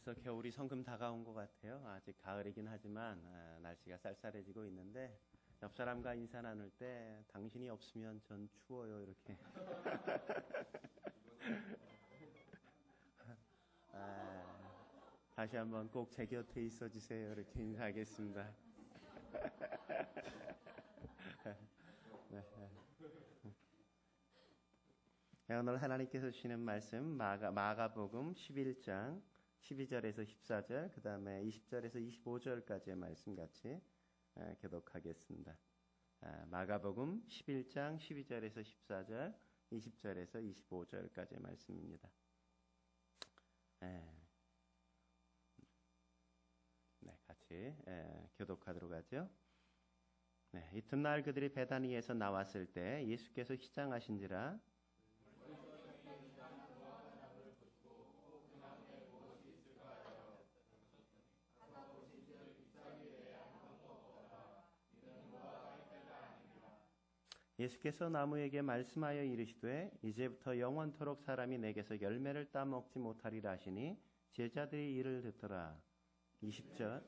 벌써 겨울이 성큼 다가온 것 같아요. 아직 가을이긴 하지만 날씨가 쌀쌀해지고 있는데 옆 사람과 인사 나눌 때 당신이 없으면 전 추워요 이렇게 다시 한번 꼭 제 곁에 있어 주세요 이렇게 인사하겠습니다. 네, 오늘 하나님께서 주시는 말씀 마가복음 11장 12절에서 14절 그 다음에 20절에서 25절까지의 말씀 같이 교독하겠습니다. 마가복음 11장 12절에서 14절 20절에서 25절까지의 말씀입니다. 같이 교독하도록 하죠. 이튿날 그들이 베다니에서 나왔을 때 예수께서 시장하신지라 예수께서 나무에게 말씀하여 이르시되 이제부터 영원토록 사람이 내게서 열매를 따먹지 못하리라 하시니 제자들이 이를 듣더라. 20절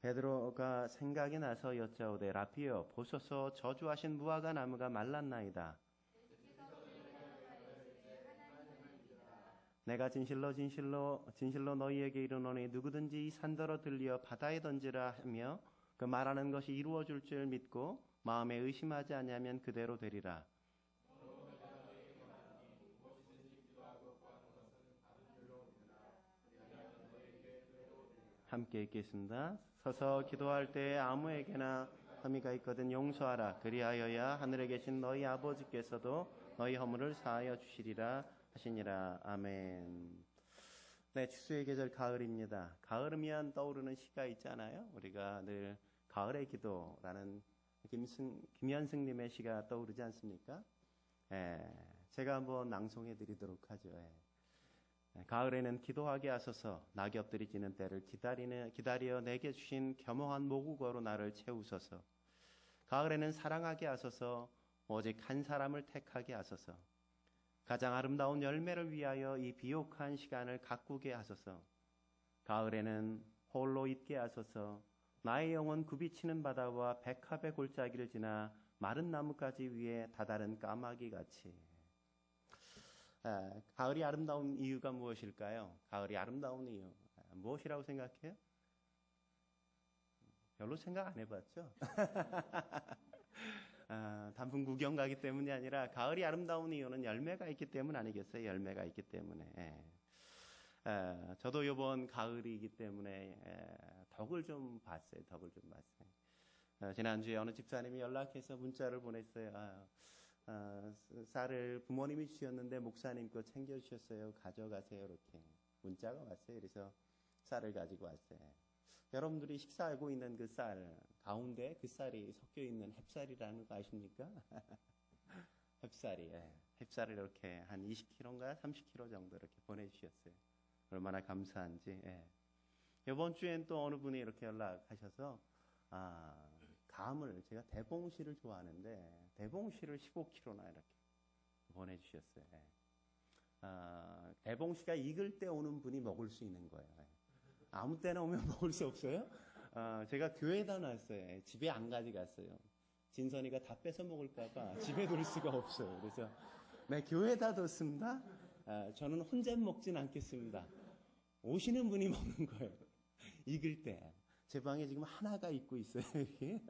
베드로가 생각이 나서 여짜오되 라피여 보소서 저주하신 무화과 나무가 말랐나이다. 내가 진실로 너희에게 이르노니 누구든지 이 산더러 들리어 바다에 던지라 하며 그 말하는 것이 이루어질 줄 믿고 마음에 의심하지 아니하면 그대로 되리라. 함께 읽겠습니다. 서서 기도할 때 아무에게나 혐의가 있거든 용서하라. 그리하여야 하늘에 계신 너희 아버지께서도 너희 허물을 사하여 주시리라 하시니라. 아멘. 네, 추수의 계절 가을입니다. 가을이면 떠오르는 시가 있잖아요. 우리가 늘 가을의 기도라는 김현승님의 시가 떠오르지 않습니까? 제가 한번 낭송해 드리도록 하죠. 가을에는 기도하게 하소서 낙엽들이 지는 때를 기다려 내게 주신 겸허한 모국어로 나를 채우소서. 가을에는 사랑하게 하소서 오직 한 사람을 택하게 하소서. 가장 아름다운 열매를 위하여 이 비옥한 시간을 가꾸게 하소서. 가을에는 홀로 있게 하소서. 나의 영혼 굽이치는 바다와 백합의 골짜기를 지나 마른 나뭇가지 위에 다다른 까마귀 같이. 가을이 아름다운 이유가 무엇일까요? 가을이 아름다운 이유 무엇이라고 생각해요? 별로 생각 안 해봤죠? 단풍 구경 가기 때문이 아니라 가을이 아름다운 이유는 열매가 있기 때문 아니겠어요? 열매가 있기 때문에. 저도 이번 가을이기 때문에 덕을 좀 봤어요. 지난주에 어느 집사님이 연락해서 문자를 보냈어요. 쌀을 부모님이 주셨는데 목사님 거 챙겨주셨어요. 가져가세요. 이렇게 문자가 왔어요. 그래서 쌀을 가지고 왔어요. 여러분들이 식사하고 있는 그 쌀 가운데 그 쌀이 섞여 있는 햅쌀이라는 거 아십니까? 햅쌀을 이렇게 한 20kg인가 30kg 정도 이렇게 보내주셨어요. 얼마나 감사한지. 이번 주엔 또 어느 분이 이렇게 연락하셔서 감을 제가 대봉씨를 좋아하는데 대봉씨를 15kg나 이렇게 보내주셨어요. 대봉씨가 익을 때 오는 분이 먹을 수 있는 거예요. 아무 때나 오면 먹을 수 없어요. 제가 교회에다 놨어요. 집에 안 가져갔어요. 진선이가 다 뺏어 먹을까봐 집에 둘 수가 없어요. 그래서 교회에다 뒀습니다. 저는 혼자 먹진 않겠습니다. 오시는 분이 먹는 거예요. 익을 때. 제 방에 지금 하나가 있고 있어요. 이렇게.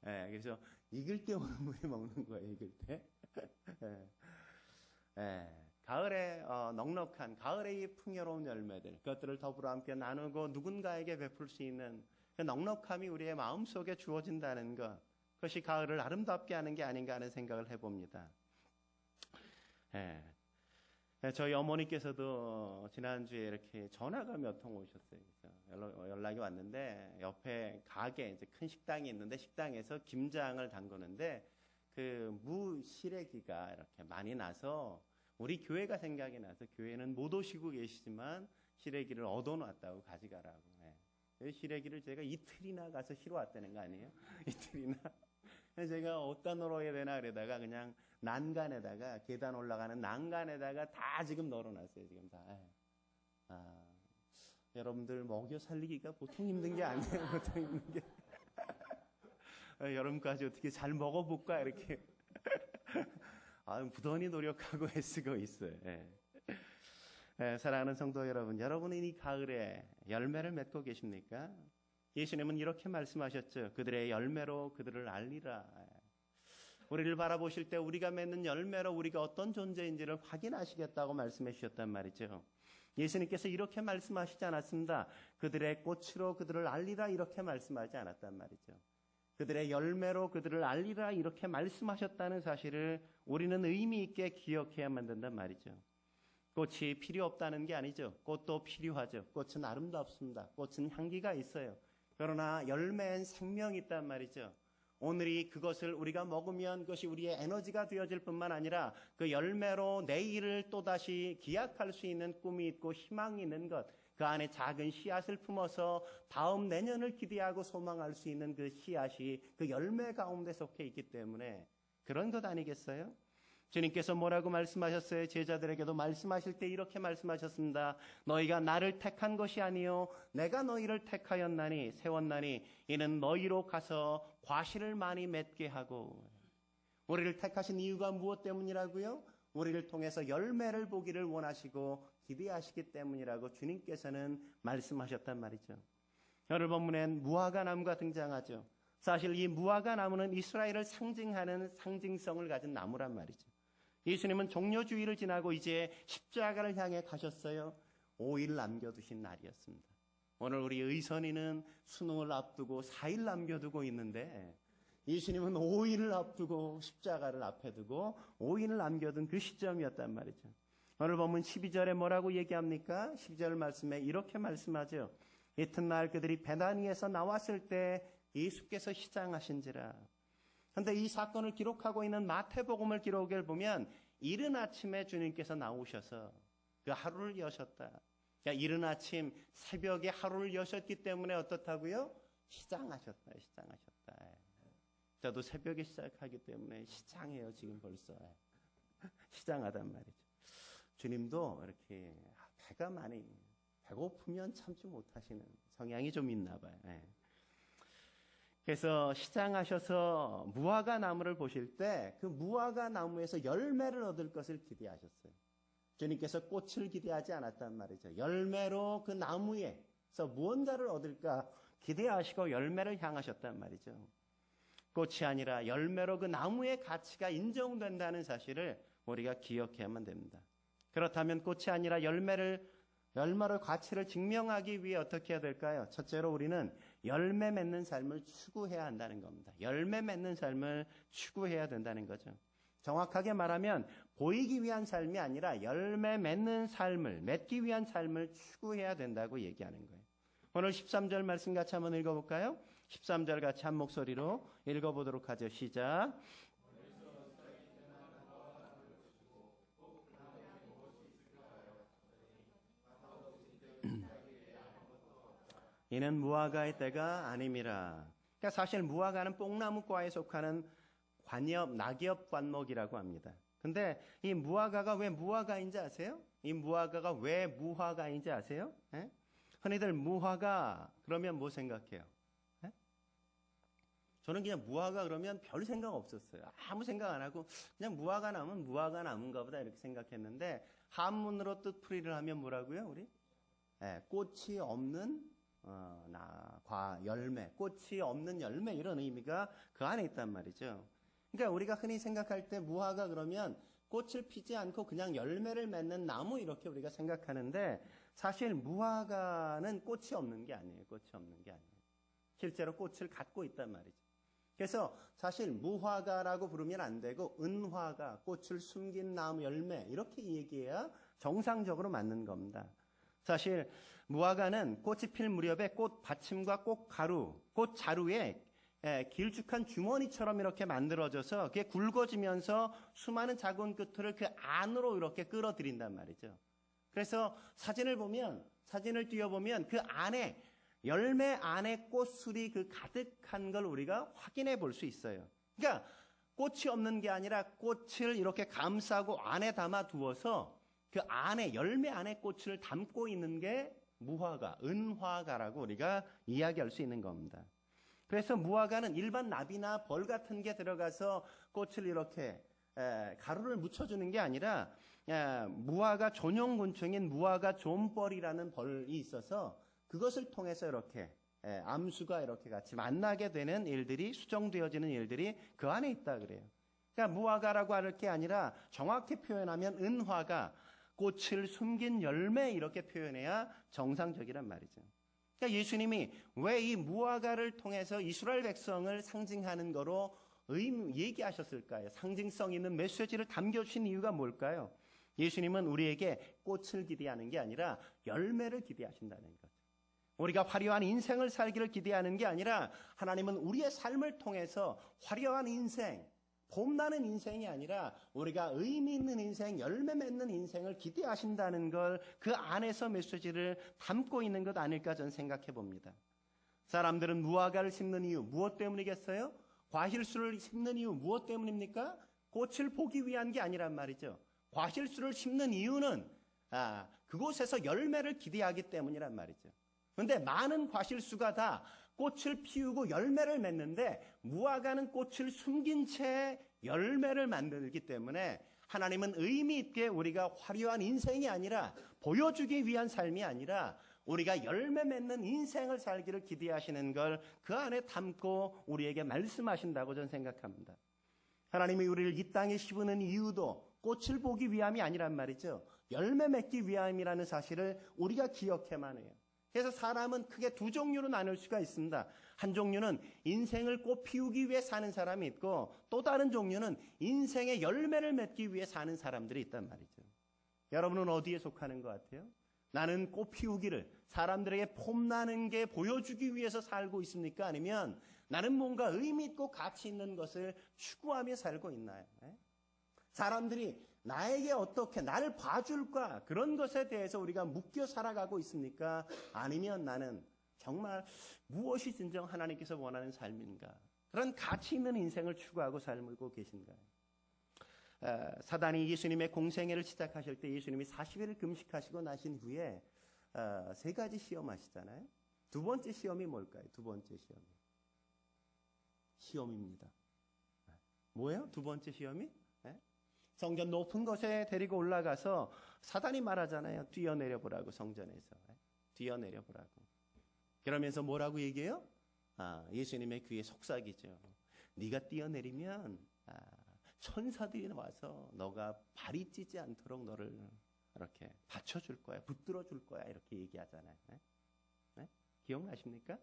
그래서 익을 때 오는 분이 먹는 거예요. 익을 때. 가을에 넉넉한 가을의 풍요로운 열매들 그것들을 더불어 함께 나누고 누군가에게 베풀 수 있는 그 넉넉함이 우리의 마음속에 주어진다는 것 그것이 가을을 아름답게 하는 게 아닌가 하는 생각을 해봅니다. 저희 어머니께서도 지난주에 이렇게 전화가 몇 통 오셨어요. 그래서 연락이 왔는데 옆에 가게 이제 큰 식당이 있는데 식당에서 김장을 담그는데 그 무시래기가 이렇게 많이 나서 우리 교회가 생각이 나서 교회는 못 오시고 계시지만 시래기를 얻어놨다고 가져가라고. 시래기를 제가 이틀이나 가서 실어 왔다는 거 아니에요? 이틀이나. 그래서 제가 어디다 널어야 되나 그러다가 그냥 난간에다가 계단 올라가는 난간에다가 다 지금 널어놨어요. 지금 다. 여러분들 먹여 살리기가 보통 힘든 게 아니에요. 보통 힘든 게. 여러분까지 어떻게 잘 먹어볼까 이렇게 부단히 노력하고 애쓰고 있어요. 사랑하는 성도 여러분, 여러분은 이 가을에 열매를 맺고 계십니까? 예수님은 이렇게 말씀하셨죠. 그들의 열매로 그들을 알리라. 우리를 바라보실 때 우리가 맺는 열매로 우리가 어떤 존재인지를 확인하시겠다고 말씀해 주셨단 말이죠. 예수님께서 이렇게 말씀하시지 않았습니다. 그들의 꽃으로 그들을 알리라 이렇게 말씀하지 않았단 말이죠. 그들의 열매로 그들을 알리라 이렇게 말씀하셨다는 사실을 우리는 의미 있게 기억해야만 된단 말이죠. 꽃이 필요 없다는 게 아니죠. 꽃도 필요하죠. 꽃은 아름답습니다. 꽃은 향기가 있어요. 그러나 열매엔 생명이 있단 말이죠. 오늘이 그것을 우리가 먹으면 그것이 우리의 에너지가 되어질 뿐만 아니라 그 열매로 내일을 또다시 기약할 수 있는 꿈이 있고 희망이 있는 것, 그 안에 작은 씨앗을 품어서 다음 내년을 기대하고 소망할 수 있는 그 씨앗이 그 열매 가운데 속해 있기 때문에 그런 것 아니겠어요? 주님께서 뭐라고 말씀하셨어요? 제자들에게도 말씀하실 때 이렇게 말씀하셨습니다. 너희가 나를 택한 것이 아니요 내가 너희를 택하였나니 세웠나니 이는 너희로 가서 과실을 많이 맺게 하고. 우리를 택하신 이유가 무엇 때문이라고요? 우리를 통해서 열매를 보기를 원하시고 기대하시기 때문이라고 주님께서는 말씀하셨단 말이죠. 오늘 본문엔 무화과 나무가 등장하죠. 사실 이 무화과 나무는 이스라엘을 상징하는 상징성을 가진 나무란 말이죠. 예수님은 종료주의를 지나고 이제 십자가를 향해 가셨어요. 5일 남겨두신 날이었습니다. 오늘 우리 의선이는 수능을 앞두고 4일 남겨두고 있는데 예수님은 5일을 앞두고 십자가를 앞에 두고 5일을 남겨둔 그 시점이었단 말이죠. 오늘 보면 12절에 뭐라고 얘기합니까? 12절 말씀에 이렇게 말씀하죠. 이튿날 그들이 베다니에서 나왔을 때 예수께서 시장하신지라. 그런데 이 사건을 기록하고 있는 마태복음을 기록을 보면 이른 아침에 주님께서 나오셔서 그 하루를 여셨다. 그러니까 이른 아침 새벽에 하루를 여셨기 때문에 어떻다고요? 시장하셨다. 저도 새벽에 시작하기 때문에 시장해요. 지금 벌써 시장하단 말이죠. 주님도 이렇게 배가 많이 배고프면 참지 못하시는 성향이 좀 있나 봐요. 그래서 시장하셔서 무화과 나무를 보실 때 그 무화과 나무에서 열매를 얻을 것을 기대하셨어요. 주님께서 꽃을 기대하지 않았단 말이죠. 열매로 그 나무에서 무언가를 얻을까 기대하시고 열매를 향하셨단 말이죠. 꽃이 아니라 열매로 그 나무의 가치가 인정된다는 사실을 우리가 기억해야만 됩니다. 그렇다면 꽃이 아니라 열매로 가치를 증명하기 위해 어떻게 해야 될까요? 첫째로 우리는 열매 맺는 삶을 추구해야 한다는 겁니다. 열매 맺는 삶을 추구해야 된다는 거죠. 정확하게 말하면 보이기 위한 삶이 아니라 열매 맺는 삶을 맺기 위한 삶을 추구해야 된다고 얘기하는 거예요. 오늘 13절 말씀 같이 한번 읽어볼까요? 13절 같이 한 목소리로 읽어보도록 하죠. 시작. 이는 무화과의 때가 아님이라. 그러니까 사실 무화과는 뽕나무과에 속하는 낙엽 관목이라고 합니다. 근데 이 무화과가 왜 무화과인지 아세요? 이 무화과가 왜 무화과인지 아세요? 흔히들 무화과 그러면 뭐 생각해요? 저는 그냥 무화과 그러면 별 생각 없었어요. 아무 생각 안 하고 그냥 무화과 나무는 무화과 나무인가 보다 이렇게 생각했는데 한문으로 뜻풀이를 하면 뭐라고요? 우리? 꽃이 없는 열매, 꽃이 없는 열매 이런 의미가 그 안에 있단 말이죠. 그러니까 우리가 흔히 생각할 때 무화과 그러면 꽃을 피지 않고 그냥 열매를 맺는 나무 이렇게 우리가 생각하는데 사실 무화과는 꽃이 없는 게 아니에요. 꽃이 없는 게 아니에요. 실제로 꽃을 갖고 있단 말이죠. 그래서 사실 무화과라고 부르면 안 되고 은화과, 꽃을 숨긴 나무 열매 이렇게 얘기해야 정상적으로 맞는 겁니다. 사실 무화과는 꽃이 필 무렵에 꽃 받침과 꽃 자루에 길쭉한 주머니처럼 이렇게 만들어져서 그게 굵어지면서 수많은 작은 끝을 그 안으로 이렇게 끌어들인단 말이죠. 그래서 사진을 띄워보면 그 안에 열매 안에 꽃술이 그 가득한 걸 우리가 확인해 볼 수 있어요. 그러니까 꽃이 없는 게 아니라 꽃을 이렇게 감싸고 안에 담아 두어서 그 안에 열매 안에 꽃을 담고 있는 게 무화과, 은화과라고 우리가 이야기할 수 있는 겁니다. 그래서 무화과는 일반 나비나 벌 같은 게 들어가서 꽃을 이렇게 가루를 묻혀주는 게 아니라 무화과 전용 곤충인 무화과 존벌이라는 벌이 있어서 그것을 통해서 이렇게 암수가 이렇게 같이 만나게 되는 일들이 수정되어지는 일들이 그 안에 있다 그래요. 그러니까 무화과라고 할 게 아니라 정확히 표현하면 은화가 꽃을 숨긴 열매 이렇게 표현해야 정상적이란 말이죠. 그러니까 예수님이 왜 이 무화과를 통해서 이스라엘 백성을 상징하는 거로 얘기하셨을까요? 상징성 있는 메시지를 담겨주신 이유가 뭘까요? 예수님은 우리에게 꽃을 기대하는 게 아니라 열매를 기대하신다는 거죠. 우리가 화려한 인생을 살기를 기대하는 게 아니라 하나님은 우리의 삶을 통해서 화려한 인생, 봄나는 인생이 아니라 우리가 의미 있는 인생, 열매 맺는 인생을 기대하신다는 걸 그 안에서 메시지를 담고 있는 것 아닐까 저는 생각해 봅니다. 사람들은 무화과를 심는 이유 무엇 때문이겠어요? 과실수를 심는 이유 무엇 때문입니까? 꽃을 보기 위한 게 아니란 말이죠. 과실수를 심는 이유는 그곳에서 열매를 기대하기 때문이란 말이죠. 그런데 많은 과실수가 다 꽃을 피우고 열매를 맺는데 무화과는 꽃을 숨긴 채 열매를 만들기 때문에 하나님은 의미 있게 우리가 화려한 인생이 아니라 보여주기 위한 삶이 아니라 우리가 열매 맺는 인생을 살기를 기대하시는 걸 그 안에 담고 우리에게 말씀하신다고 저는 생각합니다. 하나님이 우리를 이 땅에 심는 이유도 꽃을 보기 위함이 아니란 말이죠. 열매 맺기 위함이라는 사실을 우리가 기억해만 해요. 그래서 사람은 크게 두 종류로 나눌 수가 있습니다. 한 종류는 인생을 꽃 피우기 위해 사는 사람이 있고 또 다른 종류는 인생의 열매를 맺기 위해 사는 사람들이 있단 말이죠. 여러분은 어디에 속하는 것 같아요? 나는 꽃 피우기를 사람들에게 폼나는 게 보여주기 위해서 살고 있습니까? 아니면 나는 뭔가 의미 있고 가치 있는 것을 추구하며 살고 있나요? 사람들이 나에게 어떻게 나를 봐줄까? 그런 것에 대해서 우리가 묶여 살아가고 있습니까? 아니면 나는 정말 무엇이 진정 하나님께서 원하는 삶인가? 그런 가치 있는 인생을 추구하고 살고 계신가요? 사단이 예수님의 공생애를 시작하실 때 예수님이 40일을 금식하시고 나신 후에 세 가지 시험하시잖아요. 두 번째 시험이 뭘까요? 두 번째 시험입니다. 뭐예요? 두 번째 시험이? 성전 높은 곳에 데리고 올라가서 사단이 말하잖아요. 뛰어내려 보라고 성전에서. 뛰어내려 보라고. 그러면서 뭐라고 얘기해요? 예수님의 귀에 속삭이죠. 네가 뛰어내리면 천사들이 와서 너가 발이 찌지 않도록 너를 이렇게 받쳐줄 거야. 붙들어 줄 거야. 이렇게 얘기하잖아요. 기억나십니까?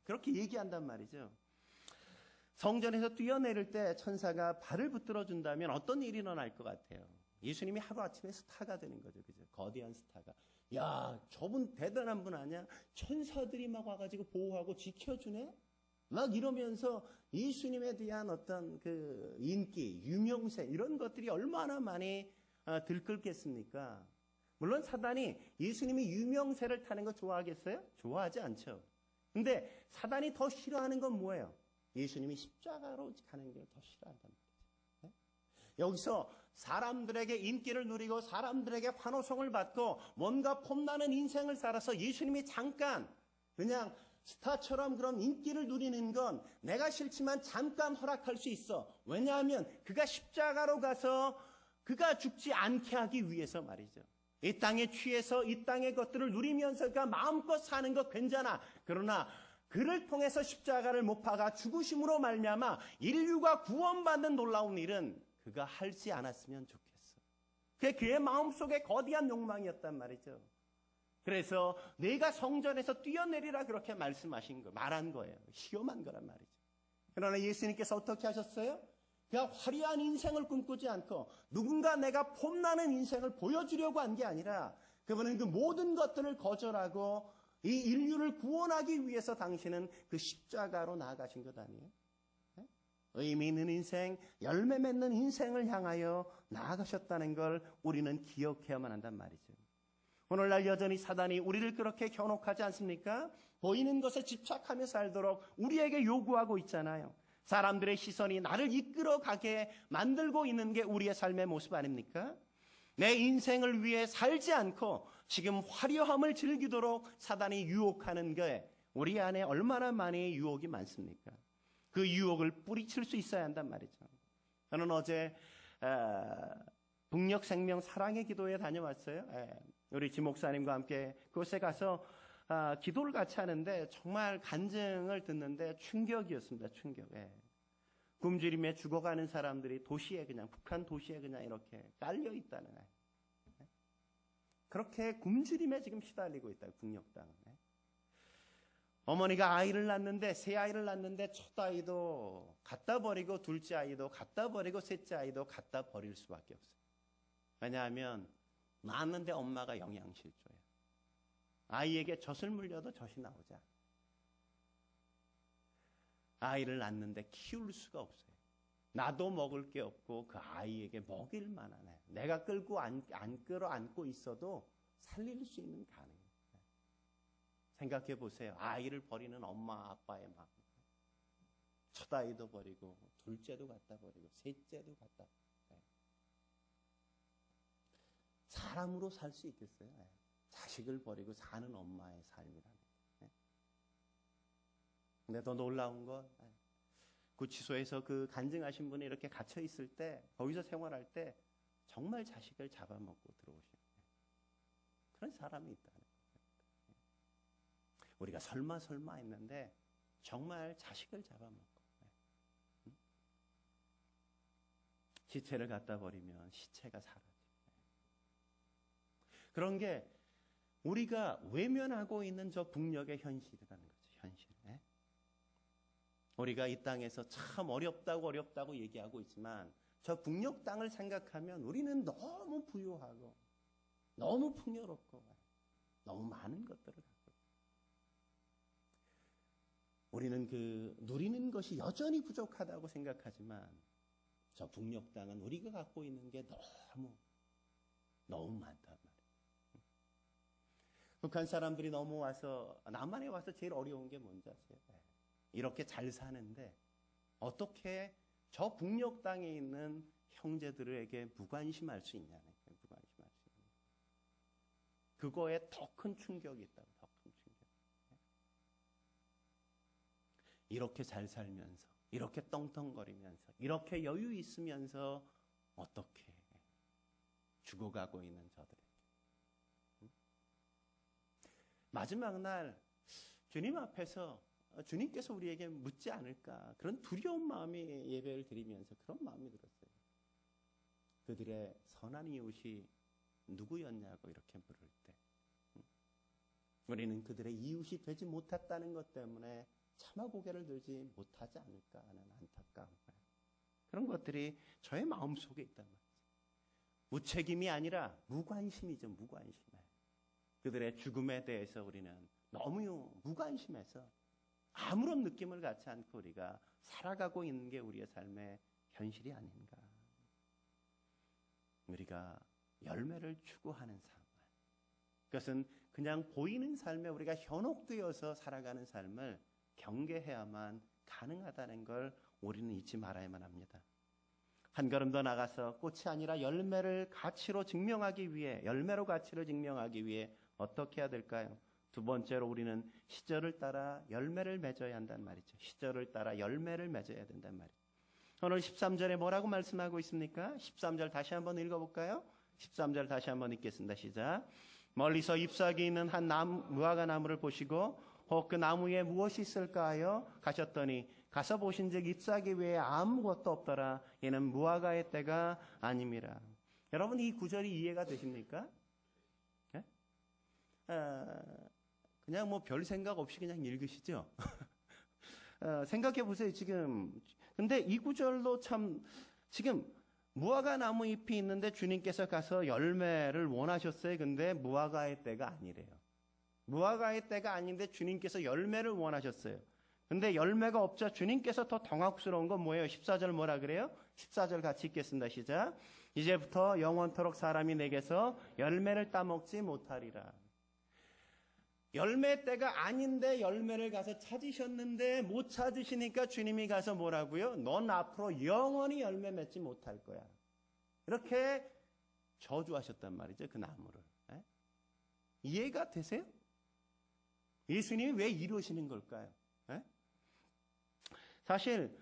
그렇게 얘기한단 말이죠. 성전에서 뛰어내릴 때 천사가 발을 붙들어 준다면 어떤 일이 일어날 것 같아요? 예수님이 하루아침에 스타가 되는 거죠. 그죠? 거대한 스타가. 야, 저분 대단한 분 아니야? 천사들이 막 와가지고 보호하고 지켜주네? 막 이러면서 예수님에 대한 어떤 그 인기, 유명세 이런 것들이 얼마나 많이 들끓겠습니까? 물론 사단이 예수님이 유명세를 타는 거 좋아하겠어요? 좋아하지 않죠. 근데 사단이 더 싫어하는 건 뭐예요? 예수님이 십자가로 가는 걸 더 싫어한단 말이죠. 여기서 사람들에게 인기를 누리고 사람들에게 환호성을 받고 뭔가 폼나는 인생을 살아서 예수님이 잠깐 그냥 스타처럼 그런 인기를 누리는 건 내가 싫지만 잠깐 허락할 수 있어. 왜냐하면 그가 십자가로 가서 그가 죽지 않게 하기 위해서 말이죠. 이 땅에 취해서 이 땅의 것들을 누리면서 그가 마음껏 사는 거 괜찮아. 그러나 그를 통해서 십자가를 못 박아 죽으심으로 말미암아 인류가 구원받는 놀라운 일은 그가 하지 않았으면 좋겠어. 그게 그의 마음속에 거대한 욕망이었단 말이죠. 그래서 내가 성전에서 뛰어내리라 그렇게 말한 거예요. 시험한 거란 말이죠. 그러나 예수님께서 어떻게 하셨어요? 그가 화려한 인생을 꿈꾸지 않고 누군가 내가 폼나는 인생을 보여주려고 한 게 아니라 그분은 그 모든 것들을 거절하고 이 인류를 구원하기 위해서 당신은 그 십자가로 나아가신 것 아니에요? 의미 있는 인생, 열매 맺는 인생을 향하여 나아가셨다는 걸 우리는 기억해야만 한단 말이죠. 오늘날 여전히 사단이 우리를 그렇게 현혹하지 않습니까? 보이는 것에 집착하며 살도록 우리에게 요구하고 있잖아요. 사람들의 시선이 나를 이끌어가게 만들고 있는 게 우리의 삶의 모습 아닙니까? 내 인생을 위해 살지 않고 지금 화려함을 즐기도록 사단이 유혹하는 게 우리 안에 얼마나 많이 유혹이 많습니까? 그 유혹을 뿌리칠 수 있어야 한단 말이죠. 저는 어제 북녘생명 사랑의 기도에 다녀왔어요. 우리 지 목사님과 함께 그곳에 가서 기도를 같이 하는데 정말 간증을 듣는데 충격이었습니다. 충격. 굶주림에 죽어가는 사람들이 도시에 그냥 북한 도시에 그냥 이렇게 깔려 있다는 그렇게 굶주림에 지금 시달리고 있다. 북녘 땅은. 어머니가 아이를 낳는데 새 아이를 낳는데 첫 아이도 갖다 버리고 둘째 아이도 갖다 버리고 셋째 아이도 갖다 버릴 수밖에 없어요. 왜냐하면 낳았는데 엄마가 영양실조예요. 아이에게 젖을 물려도 젖이 나오지 않아요. 아이를 낳는데 키울 수가 없어요. 나도 먹을 게 없고 그 아이에게 먹일 만한 내가 끌어안고 있어도 살릴 수 있는 가능해요. 생각해 보세요. 아이를 버리는 엄마 아빠의 마음. 첫 아이도 버리고 둘째도 갖다 버리고 셋째도 갖다 버리고. 사람으로 살 수 있겠어요? 자식을 버리고 사는 엄마의 삶이라는. 근데 더 놀라운 건 구치소에서 그 간증하신 분이 이렇게 갇혀 있을 때 거기서 생활할 때 정말 자식을 잡아먹고 들어오시는 그런 사람이 있다는 거예요. 우리가 설마 했는데 정말 자식을 잡아먹고 시체를 갖다 버리면 시체가 사라지고 그런 게 우리가 외면하고 있는 저 북녘의 현실이라는 거죠. 현실. 우리가 이 땅에서 참 어렵다고 얘기하고 있지만 저 북녘 땅을 생각하면 우리는 너무 부유하고 너무 풍요롭고 너무 많은 것들을 갖고 있어요. 우리는 그 누리는 것이 여전히 부족하다고 생각하지만 저 북녘 땅은 우리가 갖고 있는 게 너무 많단 말이에요. 북한 사람들이 넘어와서 남한에 와서 제일 어려운 게 뭔지 아세요? 이렇게 잘 사는데 어떻게 저 북녘 땅에 있는 형제들에게 무관심할 수 있냐는 거예요. 무관심할 수 있는. 그거에 더 큰 충격이 있다고. 더 큰 충격. 이렇게 잘 살면서 이렇게 떵떵거리면서 이렇게 여유 있으면서 어떻게 죽어가고 있는 저들에게 마지막 날 주님 앞에서 주님께서 우리에게 묻지 않을까 그런 두려운 마음이 예배를 드리면서 그런 마음이 들었어요. 그들의 선한 이웃이 누구였냐고 이렇게 물을 때 우리는 그들의 이웃이 되지 못했다는 것 때문에 차마 고개를 들지 못하지 않을까 하는 안타까움 그런 것들이 저의 마음속에 있단 말이죠. 무책임이 아니라 무관심이죠. 무관심. 그들의 죽음에 대해서 우리는 너무 무관심해서 아무런 느낌을 갖지 않고 우리가 살아가고 있는 게 우리의 삶의 현실이 아닌가. 우리가 열매를 추구하는 삶. 그것은 그냥 보이는 삶에 우리가 현혹되어서 살아가는 삶을 경계해야만 가능하다는 걸 우리는 잊지 말아야만 합니다. 한 걸음 더 나가서 꽃이 아니라 열매로 가치로 증명하기 위해 어떻게 해야 될까요? 두 번째로 우리는 시절을 따라 열매를 맺어야 한단 말이죠. 시절을 따라 열매를 맺어야 된단 말이죠. 오늘 13절에 뭐라고 말씀하고 있습니까? 13절 다시 한번 읽어볼까요? 13절 다시 한번 읽겠습니다. 시작. 멀리서 잎사귀 있는 한 무화과 나무를 보시고 혹 그 나무에 무엇이 있을까 하여 가셨더니 가서 보신즉 잎사귀 외에 아무것도 없더라. 이는 무화과의 때가 아님이라. 여러분 이 구절이 이해가 되십니까? 그냥 뭐 별 생각 없이 그냥 읽으시죠? 생각해 보세요, 지금. 근데 이 구절도 참, 지금 무화과 나무 잎이 있는데 주님께서 가서 열매를 원하셨어요. 근데 무화과의 때가 아니래요. 무화과의 때가 아닌데 주님께서 열매를 원하셨어요. 근데 열매가 없자 주님께서 더 당혹스러운 건 뭐예요? 14절 뭐라 그래요? 14절 같이 읽겠습니다. 시작. 이제부터 영원토록 사람이 내게서 열매를 따먹지 못하리라. 열매 때가 아닌데 열매를 가서 찾으셨는데 못 찾으시니까 주님이 가서 뭐라고요? 넌 앞으로 영원히 열매 맺지 못할 거야. 이렇게 저주하셨단 말이죠. 그 나무를. 에? 이해가 되세요? 예수님이 왜 이러시는 걸까요? 에? 사실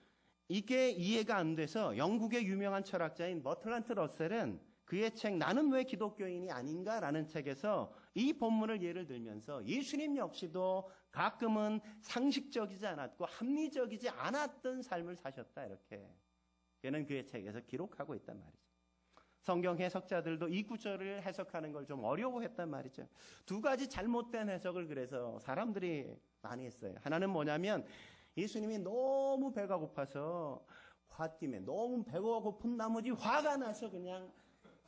이게 이해가 안 돼서 영국의 유명한 철학자인 버트란트 러셀은 그의 책 나는 왜 기독교인이 아닌가라는 책에서 이 본문을 예를 들면서 예수님 역시도 가끔은 상식적이지 않았고 합리적이지 않았던 삶을 사셨다 이렇게 그는 그의 책에서 기록하고 있단 말이죠. 성경 해석자들도 이 구절을 해석하는 걸 좀 어려워했단 말이죠. 두 가지 잘못된 해석을 그래서 사람들이 많이 했어요. 하나는 뭐냐면 예수님이 너무 배가 고파서 홧김에 너무 배가 고픈 나머지 화가 나서 그냥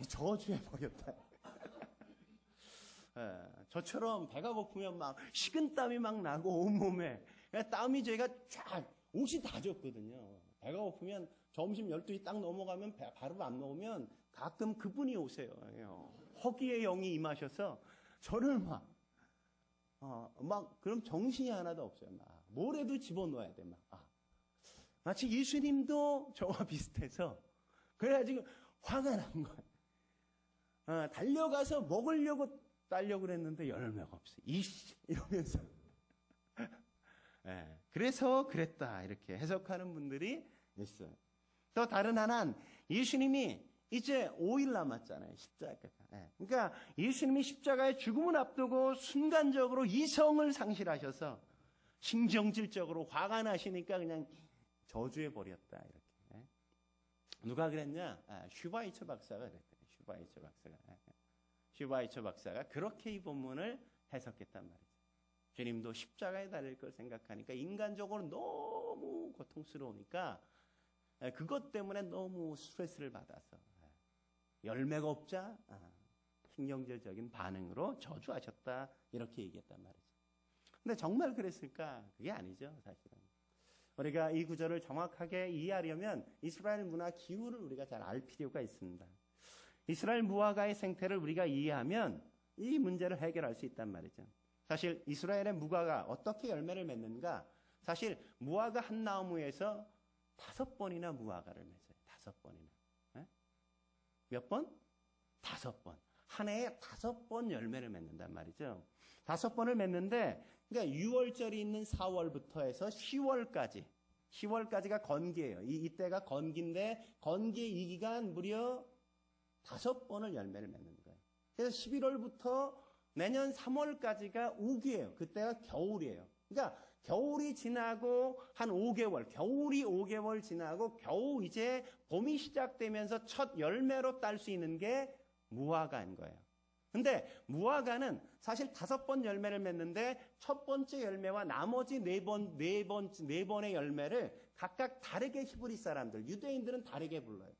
저주해버렸다. 저처럼 배가 고프면 막 식은땀이 막 나고 온몸에 땀이 저희가 쫙 옷이 다 젖거든요. 배가 고프면 점심 12시 딱 넘어가면 바로 안 먹으면 가끔 그분이 오세요. 허기의 영이 임하셔서 저를 막 그럼 정신이 하나도 없어요. 막 뭐래도 집어넣어야 돼. 마치 예수님도 저와 비슷해서 그래가지고 화가 난 거예요. 달려가서 먹으려고 따려고 그랬는데 열매가 없어. 이러면서. 그래서 그랬다. 이렇게 해석하는 분들이 있어요. 또 다른 하나는 예수님이 이제 5일 남았잖아요. 십자가가. 그러니까 예수님이 십자가의 죽음을 앞두고 순간적으로 이성을 상실하셔서 신경질적으로 화가 나시니까 그냥 저주해버렸다. 이렇게. 누가 그랬냐? 슈바이처 박사가 그랬대요. 슈바이처 박사가 그렇게 이 본문을 해석했단 말이죠. 주님도 십자가에 달릴 걸 생각하니까 인간적으로 너무 고통스러우니까 그것 때문에 너무 스트레스를 받아서 열매가 없자 신경질적인 반응으로 저주하셨다 이렇게 얘기했단 말이죠. 근데 정말 그랬을까? 그게 아니죠, 사실은. 우리가 이 구절을 정확하게 이해하려면 이스라엘 문화 기후를 우리가 잘 알 필요가 있습니다. 이스라엘 무화과의 생태를 우리가 이해하면 이 문제를 해결할 수 있단 말이죠. 사실 이스라엘의 무화과가 어떻게 열매를 맺는가? 사실 무화과 한 나무에서 5번이나 무화과를 맺어요. 5번이나. 몇 번? 5번. 한 해에 5번 열매를 맺는단 말이죠. 5번을 맺는데 그러니까 6월절이 있는 4월부터 해서 10월까지가 건기예요. 이때가 건기인데 건기 이 기간 무려 5번을 열매를 맺는 거예요. 그래서 11월부터 내년 3월까지가 우기예요. 그때가 겨울이에요. 그러니까 겨울이 지나고 한 5개월, 겨울이 5개월 지나고 겨우 이제 봄이 시작되면서 첫 열매로 딸 수 있는 게 무화과인 거예요. 근데 무화과는 사실 5번 열매를 맺는데 첫 번째 열매와 나머지 4번의 열매를 각각 다르게 히브리 사람들, 유대인들은 다르게 불러요.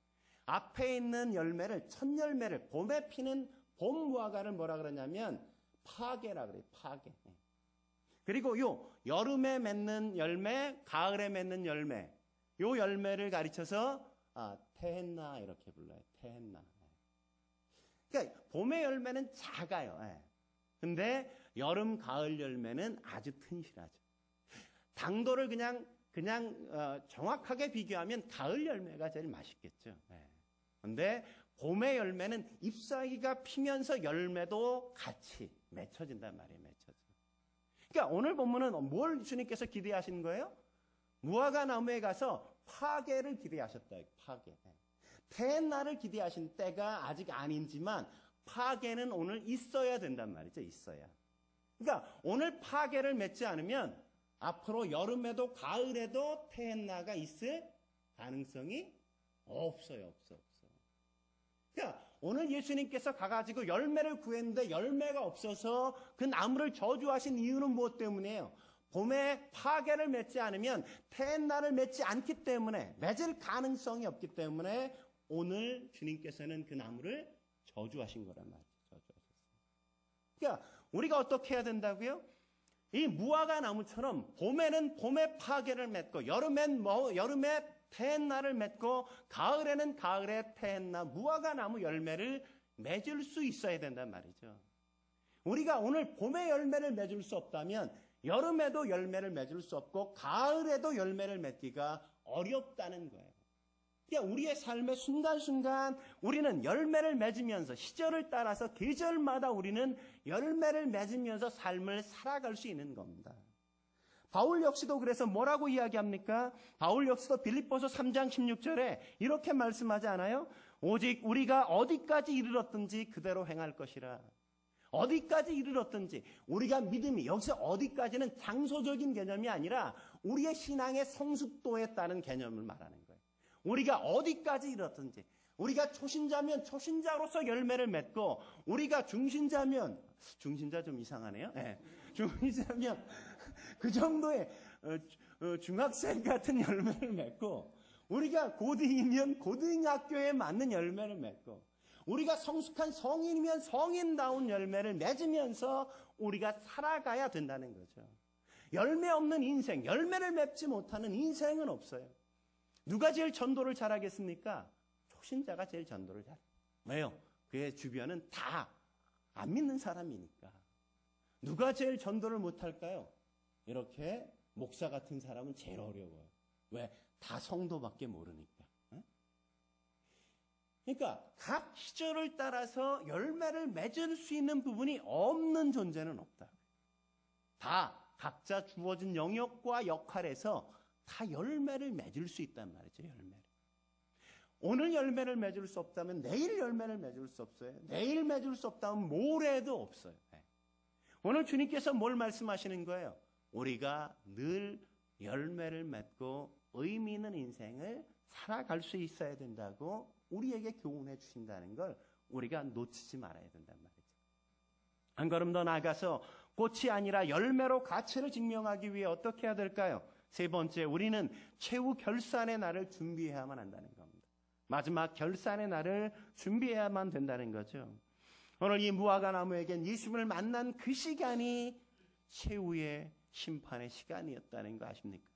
앞에 있는 열매를, 첫 열매를, 봄에 피는 봄 무화과를 뭐라 그러냐면 파게라 그래요. 파게. 그리고 요 여름에 맺는 열매, 가을에 맺는 열매, 요 열매를 가리쳐서 테헨나 이렇게 불러요. 테헨나. 그러니까 봄의 열매는 작아요. 근데 여름, 가을 열매는 아주 튼실하죠. 당도를 그냥 정확하게 비교하면 가을 열매가 제일 맛있겠죠. 근데 봄의 열매는 잎사귀가 피면서 열매도 같이 맺혀진단 말이에요. 맺혀져. 그러니까 오늘 본문은 뭘 주님께서 기대하신 거예요? 무화과 나무에 가서 파게를 기대하셨다. 파게. 테헨나를 기대하신 때가 아직 아니지만 파게는 오늘 있어야 된단 말이죠. 있어야. 그러니까 오늘 파게를 맺지 않으면 앞으로 여름에도 가을에도 테헨나가 있을 가능성이 없어요. 없어. 그러니까 오늘 예수님께서 가가지고 열매를 구했는데 열매가 없어서 그 나무를 저주하신 이유는 무엇 때문이에요? 봄에 파게를 맺지 않으면 테헨나를 맺지 않기 때문에 맺을 가능성이 없기 때문에 오늘 주님께서는 그 나무를 저주하신 거란 말이죠. 저주하셨어요. 그러니까 우리가 어떻게 해야 된다고요? 이 무화과 나무처럼 봄에는 봄에 파게를 맺고 여름엔 여름에 테헨나를 맺고 가을에는 가을에 테헨나 무화과 나무 열매를 맺을 수 있어야 된단 말이죠. 우리가 오늘 봄에 열매를 맺을 수 없다면 여름에도 열매를 맺을 수 없고 가을에도 열매를 맺기가 어렵다는 거예요. 그러니까 우리의 삶의 순간순간 우리는 열매를 맺으면서 시절을 따라서 계절마다 우리는 열매를 맺으면서 삶을 살아갈 수 있는 겁니다. 바울 역시도 그래서 뭐라고 이야기합니까? 바울 역시도 빌립보서 3장 16절에 이렇게 말씀하지 않아요? 오직 우리가 어디까지 이르렀든지 그대로 행할 것이라. 어디까지 이르렀든지 우리가 믿음이 여기서 어디까지는 장소적인 개념이 아니라 우리의 신앙의 성숙도에 따른 개념을 말하는 거예요. 우리가 어디까지 이르렀든지 우리가 초신자면 초신자로서 열매를 맺고 우리가 중신자면 중신자 좀 이상하네요. 네. 중신자면 그 정도의 중학생 같은 열매를 맺고 우리가 고딩이면 고등학교에 맞는 열매를 맺고 우리가 성숙한 성인이면 성인다운 열매를 맺으면서 우리가 살아가야 된다는 거죠. 열매 없는 인생, 열매를 맺지 못하는 인생은 없어요. 누가 제일 전도를 잘하겠습니까? 초신자가 제일 전도를 잘해요. 왜요? 그의 주변은 다 안 믿는 사람이니까. 누가 제일 전도를 못할까요? 이렇게 목사 같은 사람은 제일 어려워요. 왜? 다 성도밖에 모르니까. 그러니까 각 시절을 따라서 열매를 맺을 수 있는 부분이 없는 존재는 없다. 다 각자 주어진 영역과 역할에서 다 열매를 맺을 수 있단 말이죠. 열매를. 오늘 열매를 맺을 수 없다면 내일 열매를 맺을 수 없어요. 내일 맺을 수 없다면 모레도 없어요. 오늘 주님께서 뭘 말씀하시는 거예요? 우리가 늘 열매를 맺고 의미 있는 인생을 살아갈 수 있어야 된다고 우리에게 교훈해 주신다는 걸 우리가 놓치지 말아야 된단 말이죠. 한 걸음 더 나아가서 꽃이 아니라 열매로 가치를 증명하기 위해 어떻게 해야 될까요? 세 번째, 우리는 최후 결산의 날을 준비해야만 한다는 겁니다. 마지막 결산의 날을 준비해야만 된다는 거죠. 오늘 이 무화과 나무에겐 예수님을 만난 그 시간이 최후의 심판의 시간이었다는 거 아십니까?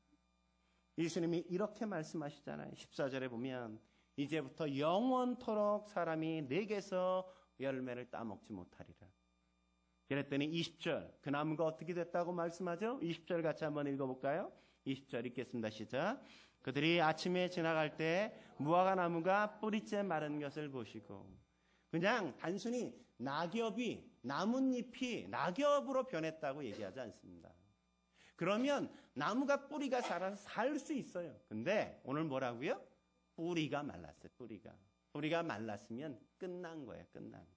예수님이 이렇게 말씀하시잖아요. 14절에 보면 이제부터 영원토록 사람이 내게서 열매를 따먹지 못하리라. 그랬더니 20절 그 나무가 어떻게 됐다고 말씀하죠? 20절 같이 한번 읽어볼까요? 20절 읽겠습니다. 시작. 그들이 아침에 지나갈 때 무화과 나무가 뿌리째 마른 것을 보시고 그냥 단순히 낙엽이 나뭇잎이 낙엽으로 변했다고 얘기하지 않습니다. 그러면 나무가 뿌리가 자라서 살 수 있어요. 근데 오늘 뭐라고요? 뿌리가 말랐어요. 뿌리가 말랐으면 끝난 거예요. 끝난 거.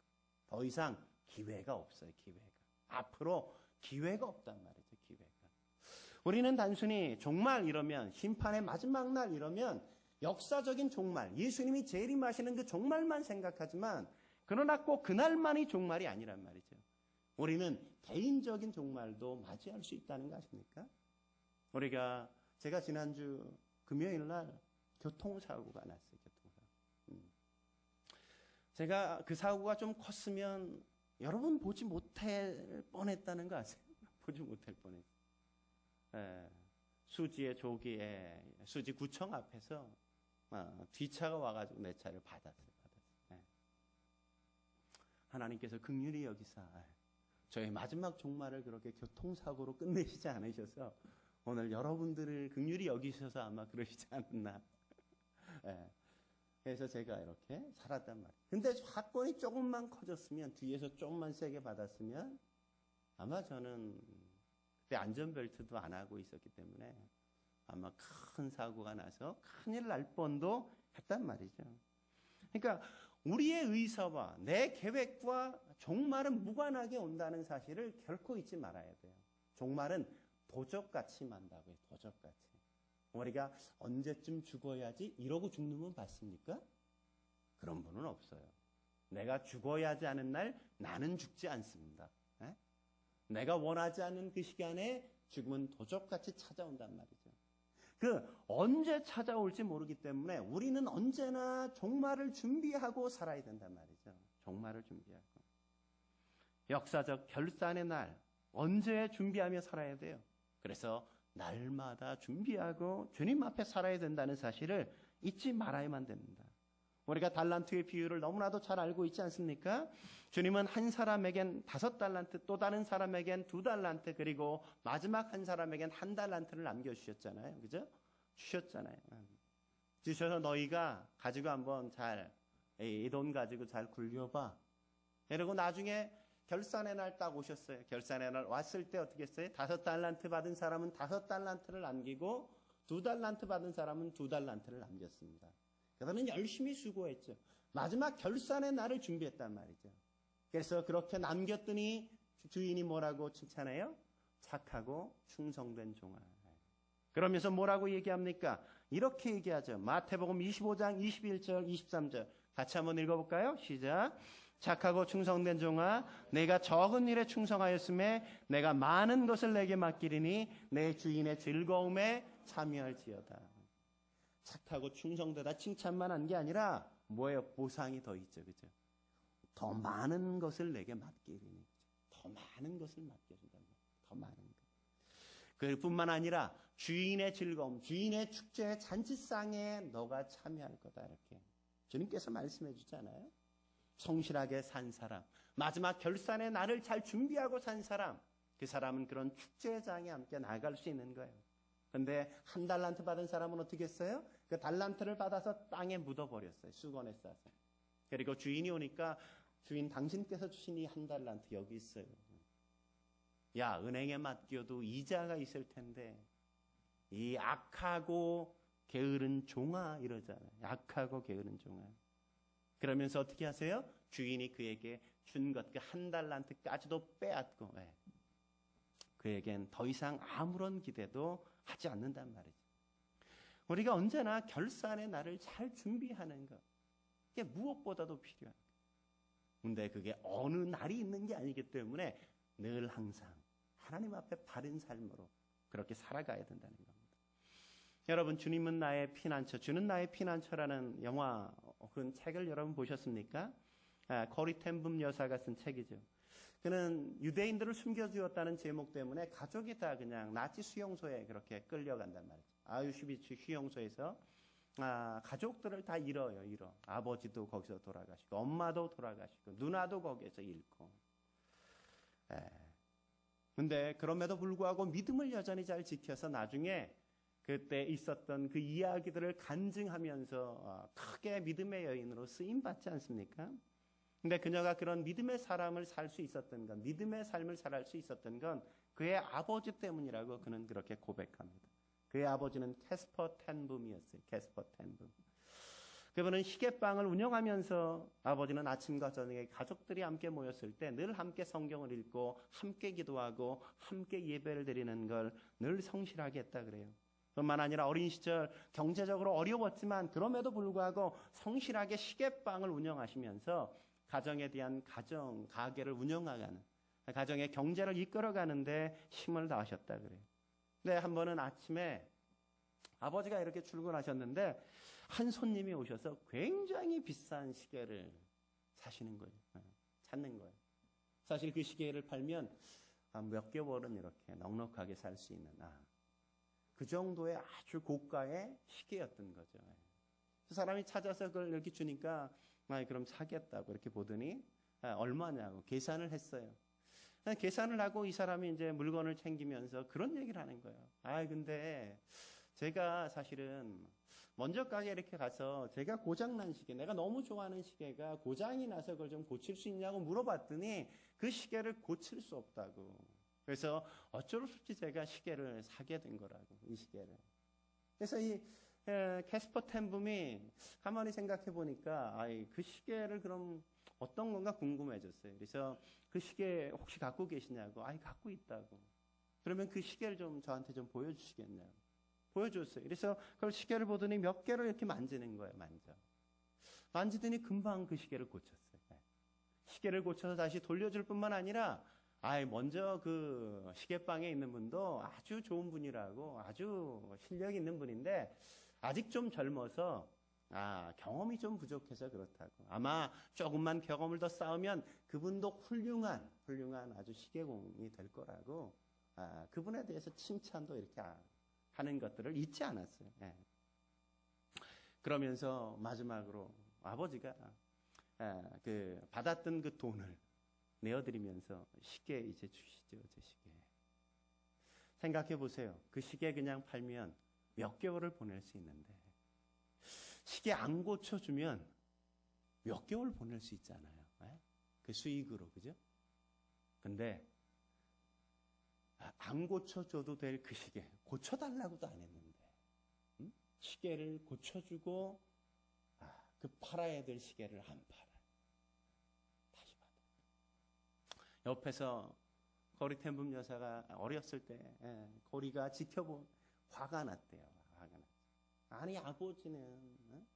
더 이상 기회가 없어요. 기회가. 앞으로 기회가 없단 말이죠. 기회가. 우리는 단순히 종말 이러면 심판의 마지막 날 이러면 역사적인 종말, 예수님이 재림하시는 그 종말만 생각하지만 그러나 꼭 그날만이 종말이 아니란 말이죠. 우리는 개인적인 종말도 맞이할 수 있다는 거 아십니까? 제가 지난주 금요일 날 교통사고가 났어요. 교통사고. 제가 그 사고가 좀 컸으면 여러분 보지 못할 뻔했다는 거 아세요? 보지 못할 뻔했어요. 수지의 조기에 수지구청 앞에서 뒤차가 와가지고 내 차를 받았어요. 하나님께서 긍휼히 여기사 저희 마지막 종말을 그렇게 교통사고로 끝내시지 않으셔서 오늘 여러분들을 긍휼히 여기셔서 아마 그러시지 않았나. 그래서 제가 이렇게 살았단 말이에요. 근데 사건이 조금만 커졌으면 뒤에서 조금만 세게 받았으면 아마 저는 그때 안전벨트도 안 하고 있었기 때문에 아마 큰 사고가 나서 큰일 날 뻔도 했단 말이죠. 그러니까 우리의 의사와 내 계획과 종말은 무관하게 온다는 사실을 결코 잊지 말아야 돼요. 종말은 도적같이 만다고요. 도적같이. 우리가 언제쯤 죽어야지 이러고 죽는 분 봤습니까? 그런 분은 없어요. 내가 죽어야 하지 않은 날 나는 죽지 않습니다. 내가 원하지 않는 그 시간에 죽음은 도적같이 찾아온단 말이죠. 언제 찾아올지 모르기 때문에 우리는 언제나 종말을 준비하고 살아야 된단 말이죠. 종말을 준비하고. 역사적 결산의 날, 언제 준비하며 살아야 돼요. 그래서 날마다 준비하고 주님 앞에 살아야 된다는 사실을 잊지 말아야만 됩니다. 우리가 달란트의 비율을 너무나도 잘 알고 있지 않습니까? 주님은 한 사람에겐 5달란트, 또 다른 사람에겐 2달란트, 그리고 마지막 한 사람에겐 1달란트를 남겨주셨잖아요. 그죠? 주셨잖아요. 주셔서 너희가 가지고 한번 이 돈 가지고 잘 굴려봐. 그리고 나중에 결산의 날 딱 오셨어요. 결산의 날 왔을 때 어떻게 했어요? 5달란트 받은 사람은 5달란트를 남기고 2달란트 받은 사람은 2달란트를 남겼습니다. 그들은 열심히 수고했죠. 마지막 결산의 날을 준비했단 말이죠. 그래서 그렇게 남겼더니 주인이 뭐라고 칭찬해요? 착하고 충성된 종아. 그러면서 뭐라고 얘기합니까? 이렇게 얘기하죠. 마태복음 25장 21절 23절 같이 한번 읽어볼까요? 시작. 착하고 충성된 종아, 내가 적은 일에 충성하였음에 내가 많은 것을 내게 맡기리니 내 주인의 즐거움에 참여할지어다. 착하고 충성되다 칭찬만 한 게 아니라 뭐예요? 보상이 더 있죠. 그죠? 더 많은 것을 내게 맡기리니. 더 많은 것을 맡겨준다는 거예요. 더 많은 것. 그뿐만 아니라 주인의 즐거움, 주인의 축제 잔치상에 너가 참여할 거다. 이렇게 주님께서 말씀해 주잖아요. 성실하게 산 사람, 마지막 결산의 날을 잘 준비하고 산 사람, 그 사람은 그런 축제장에 함께 나갈 수 있는 거예요. 근데 1달란트 받은 사람은 어떻게 했어요? 그 달란트를 받아서 땅에 묻어버렸어요. 수건에 싸서. 그리고 주인이 오니까 주인 당신께서 주신 이 1달란트 여기 있어요. 야, 은행에 맡겨도 이자가 있을 텐데 이 악하고 게으른 종아 이러잖아요. 악하고 게으른 종아. 그러면서 어떻게 하세요? 주인이 그에게 준 것 그 1달란트까지도 빼앗고 그에겐 더 이상 아무런 기대도 하지 않는단 말이죠. 우리가 언제나 결산의 날을 잘 준비하는 것, 이게 무엇보다도 필요한 거예요. 근데 그게 어느 날이 있는 게 아니기 때문에 늘 항상 하나님 앞에 바른 삶으로 그렇게 살아가야 된다는 겁니다. 여러분, 주님은 나의 피난처, 주는 나의 피난처라는 영화 혹은 책을 여러분 보셨습니까? 코리 텐붐 여사가 쓴 책이죠. 그는 유대인들을 숨겨주었다는 제목 때문에 가족이 다 그냥 나치 수용소에 그렇게 끌려간단 말이죠. 아우슈비츠 수용소에서 가족들을 다 잃어요. 아버지도 거기서 돌아가시고 엄마도 돌아가시고 누나도 거기에서 잃고. 근데 그럼에도 불구하고 믿음을 여전히 잘 지켜서 나중에 그때 있었던 그 이야기들을 간증하면서 크게 믿음의 여인으로 쓰임받지 않습니까? 근데 그녀가 그런 믿음의 사람을 살 수 있었던 건, 믿음의 삶을 살할 수 있었던 건 그의 아버지 때문이라고 그는 그렇게 고백합니다. 그의 아버지는 캐스퍼 텐붐이었어요. 캐스퍼 텐붐. 그분은 시계방을 운영하면서 아버지는 아침과 저녁에 가족들이 함께 모였을 때 늘 함께 성경을 읽고 함께 기도하고 함께 예배를 드리는 걸 늘 성실하게 했다 그래요. 뿐만 아니라 어린 시절 경제적으로 어려웠지만 그럼에도 불구하고 성실하게 시계방을 운영하시면서 가정에 대한 가게를 운영하는, 가정의 경제를 이끌어가는데 힘을 다하셨다 그래요. 근데 한 번은 아침에 아버지가 이렇게 출근하셨는데 한 손님이 오셔서 굉장히 비싼 시계를 사시는 거예요. 찾는 거예요. 사실 그 시계를 팔면 몇 개월은 이렇게 넉넉하게 살 수 있는 그 정도의 아주 고가의 시계였던 거죠. 그 사람이 찾아서 그걸 이렇게 주니까 그럼 사겠다고 이렇게 보더니 얼마냐고 계산을 했어요. 계산을 하고 이 사람이 이제 물건을 챙기면서 그런 얘기를 하는 거예요. 근데 제가 사실은 먼저 가게 이렇게 가서 제가 고장난 시계, 내가 너무 좋아하는 시계가 고장이 나서 그걸 좀 고칠 수 있냐고 물어봤더니 그 시계를 고칠 수 없다고. 그래서 어쩔 수 없이 제가 시계를 사게 된 거라고, 이 시계를. 그래서 이 캐스퍼 텐붐이 가만히 생각해 보니까 그 시계를 그럼 어떤 건가 궁금해졌어요. 그래서 그 시계 혹시 갖고 계시냐고. 갖고 있다고. 그러면 그 시계를 좀 저한테 좀 보여주시겠냐고. 보여줬어요. 그래서 그걸 시계를 보더니 몇 개를 이렇게 만지는 거예요. 만지더니 금방 그 시계를 고쳤어요. 시계를 고쳐서 다시 돌려줄 뿐만 아니라 먼저 그 시계방에 있는 분도 아주 좋은 분이라고, 아주 실력 있는 분인데 아직 좀 젊어서 경험이 좀 부족해서 그렇다고. 아마 조금만 경험을 더 쌓으면 그분도 훌륭한 아주 시계공이 될 거라고. 그분에 대해서 칭찬도 이렇게 하는 것들을 잊지 않았어요. 그러면서 마지막으로 아버지가 받았던 그 돈을 내어드리면서 시계 이제 주시죠. 제 시계. 생각해 보세요. 그 시계 그냥 팔면 몇 개월을 보낼 수 있는데 시계 안 고쳐주면 몇 개월 보낼 수 있잖아요. 그 수익으로, 그죠? 근데 안 고쳐줘도 될 그 시계 고쳐달라고도 안 했는데 시계를 고쳐주고 그 팔아야 될 시계를 안 팔아요. 다시 받아. 옆에서 거리템분 여사가 어렸을 때 거리가 지켜본 화가 났대요. 화가 났죠. 아니 아버지는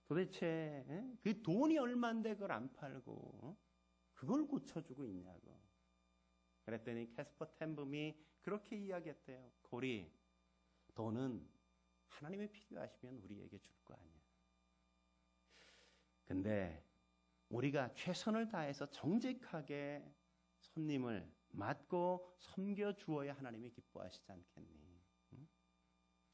도대체 그 돈이 얼만데 그걸 안 팔고 그걸 고쳐주고 있냐고. 그랬더니 캐스퍼 템붐이 그렇게 이야기했대요. 고리, 돈은 하나님이 필요하시면 우리에게 줄 거 아니야. 근데 우리가 최선을 다해서 정직하게 손님을 맞고 섬겨주어야 하나님이 기뻐하시지 않겠니?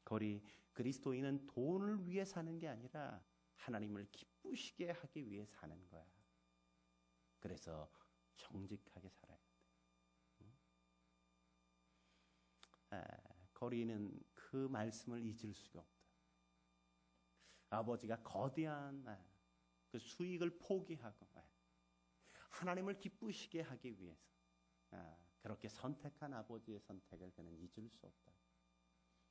거리, 그리스도인은 돈을 위해 사는 게 아니라 하나님을 기쁘시게 하기 위해 사는 거야. 그래서 정직하게 살아야 돼. 거리는 그 말씀을 잊을 수가 없다. 아버지가 거대한 그 수익을 포기하고 하나님을 기쁘시게 하기 위해서 그렇게 선택한 아버지의 선택을 그는 잊을 수 없다.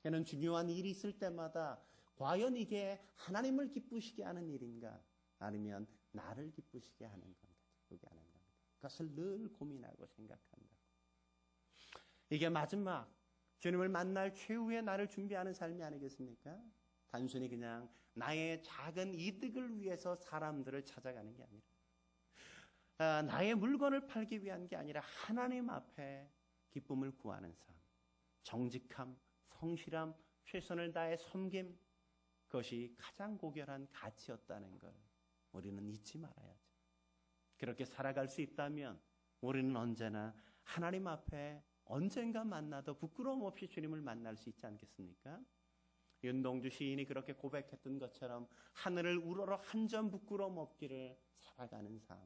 그는 중요한 일이 있을 때마다 과연 이게 하나님을 기쁘시게 하는 일인가 아니면 나를 기쁘시게 하는 건가 기쁘게 하는 건가 그것을 늘 고민하고 생각한다. 이게 마지막 주님을 만날 최후의 날을 준비하는 삶이 아니겠습니까? 단순히 그냥 나의 작은 이득을 위해서 사람들을 찾아가는 게 아니라 나의 물건을 팔기 위한 게 아니라 하나님 앞에 기쁨을 구하는 삶, 정직함, 성실함, 최선을 다해 섬김, 그것이 가장 고결한 가치였다는 걸 우리는 잊지 말아야죠. 그렇게 살아갈 수 있다면 우리는 언제나 하나님 앞에 언젠가 만나도 부끄러움 없이 주님을 만날 수 있지 않겠습니까? 윤동주 시인이 그렇게 고백했던 것처럼 하늘을 우러러 한 점 부끄러움 없기를 살아가는 삶.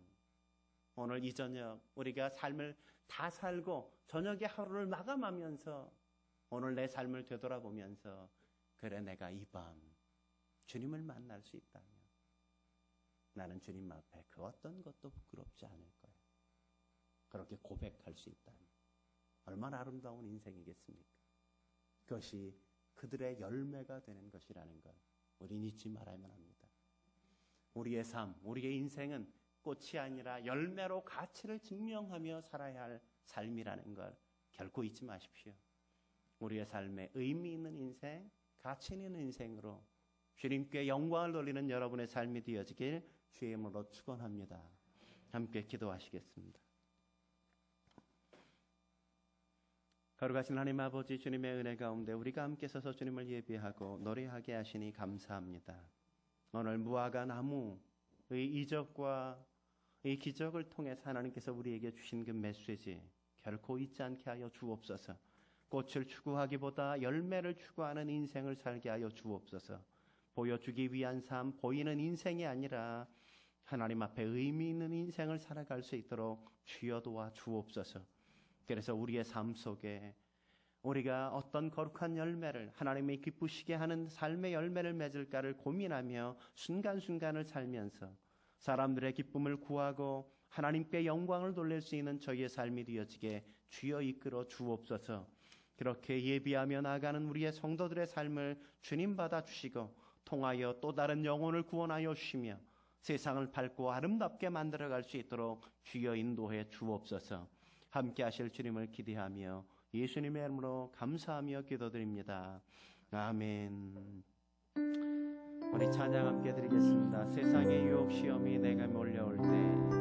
오늘 이 저녁 우리가 삶을 다 살고 저녁에 하루를 마감하면서 오늘 내 삶을 되돌아보면서 그래 내가 이 밤 주님을 만날 수 있다면 나는 주님 앞에 그 어떤 것도 부끄럽지 않을 거야. 그렇게 고백할 수 있다면 얼마나 아름다운 인생이겠습니까? 그것이 그들의 열매가 되는 것이라는 걸 우리는 잊지 말아야만 합니다. 우리의 삶, 우리의 인생은 꽃이 아니라 열매로 가치를 증명하며 살아야 할 삶이라는 걸 결코 잊지 마십시오. 우리의 삶에 의미 있는 인생, 가치 있는 인생으로 주님께 영광을 돌리는 여러분의 삶이 되어지길 주의 이름으로 축원합니다. 함께 기도하시겠습니다. 거룩하신 하나님 아버지, 주님의 은혜 가운데 우리가 함께 서서 주님을 예배하고 노래하게 하시니 감사합니다. 오늘 무화과 나무의 이적과 이 기적을 통해서 하나님께서 우리에게 주신 그 메시지 결코 잊지 않게 하여 주옵소서. 꽃을 추구하기보다 열매를 추구하는 인생을 살게 하여 주옵소서. 보여주기 위한 삶, 보이는 인생이 아니라 하나님 앞에 의미 있는 인생을 살아갈 수 있도록 주여 도와 주옵소서. 그래서 우리의 삶 속에 우리가 어떤 거룩한 열매를 하나님이 기쁘시게 하는 삶의 열매를 맺을까를 고민하며 순간순간을 살면서 사람들의 기쁨을 구하고 하나님께 영광을 돌릴 수 있는 저희의 삶이 되어지게 주여 이끌어 주옵소서. 그렇게 예비하며 나아가는 우리의 성도들의 삶을 주님 받아주시고 통하여 또 다른 영혼을 구원하여 주시며 세상을 밝고 아름답게 만들어갈 수 있도록 주여 인도해 주옵소서. 함께 하실 주님을 기대하며 예수님의 이름으로 감사하며 기도드립니다. 아멘. 우리 찬양 함께 드리겠습니다. 세상의 유혹 시험이 내가 몰려올 때